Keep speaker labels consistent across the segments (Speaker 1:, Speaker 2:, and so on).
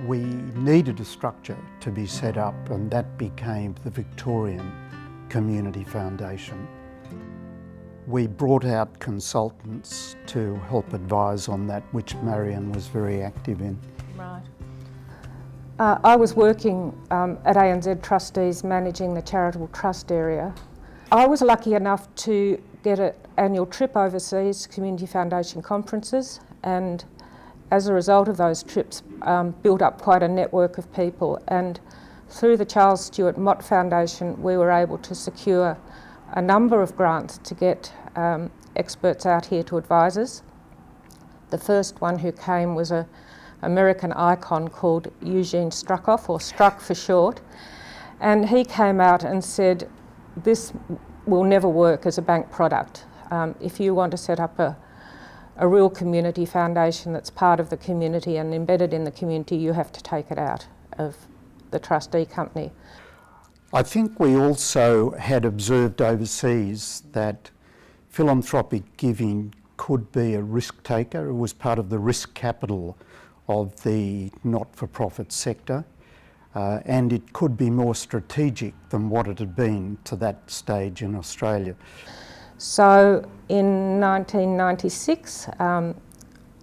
Speaker 1: We needed a structure to be set up, and that became the Victorian Community Foundation. We brought out consultants to help advise on that, which Marion was very active in.
Speaker 2: Right. I was working at ANZ Trustees managing the charitable trust area. I was lucky enough to get an annual trip overseas to Community Foundation conferences, and as a result of those trips built up quite a network of people, and through the Charles Stewart Mott Foundation we were able to secure a number of grants to get experts out here to advise us. The first one who came was an American icon called Eugene Struckoff, or Struck for short, and he came out and said, this will never work as a bank product. If you want to set up a real community foundation that's part of the community and embedded in the community, you have to take it out of the trustee company.
Speaker 1: I think we also had observed overseas that philanthropic giving could be a risk taker. It was part of the risk capital of the not-for-profit sector, and it could be more strategic than what it had been to that stage in Australia.
Speaker 2: So in 1996,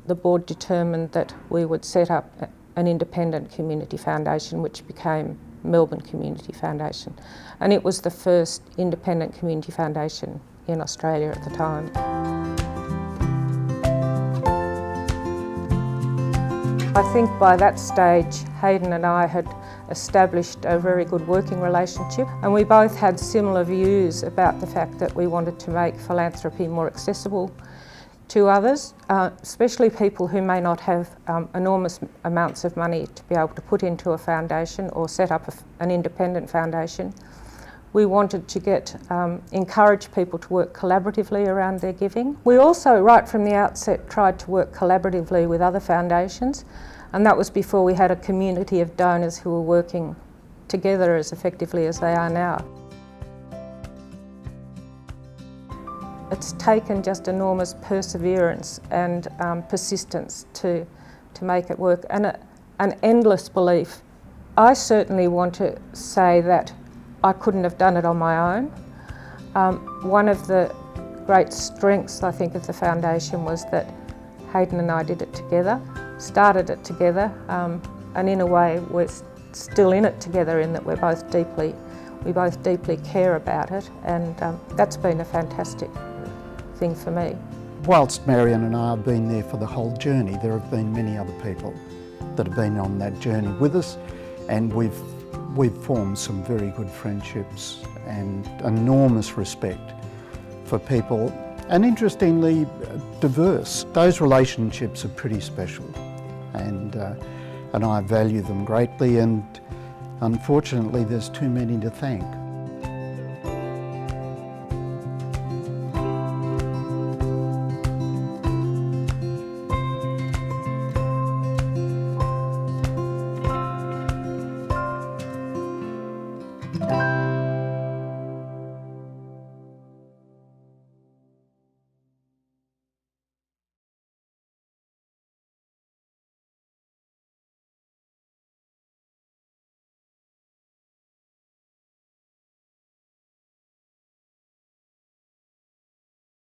Speaker 2: the board determined that we would set up an independent community foundation, which became Melbourne Community Foundation, and it was the first independent community foundation in Australia at the time. I think by that stage Hayden and I had established a very good working relationship, and we both had similar views about the fact that we wanted to make philanthropy more accessible to others, especially people who may not have enormous amounts of money to be able to put into a foundation or set up an independent foundation. We wanted to encourage people to work collaboratively around their giving. We also, right from the outset, tried to work collaboratively with other foundations, and that was before we had a community of donors who were working together as effectively as they are now. It's taken just enormous perseverance and persistence to make it work, and an endless belief. I certainly want to say that I couldn't have done it on my own. One of the great strengths, I think, of the foundation was that Hayden and I did it together, started it together, and in a way we're still in it together in that we both deeply care about it, and that's been a fantastic thing for me.
Speaker 1: Whilst Marion and I have been there for the whole journey, there have been many other people that have been on that journey with us, and we've formed some very good friendships and enormous respect for people, and interestingly diverse. Those relationships are pretty special, and I value them greatly, and unfortunately there's too many to thank.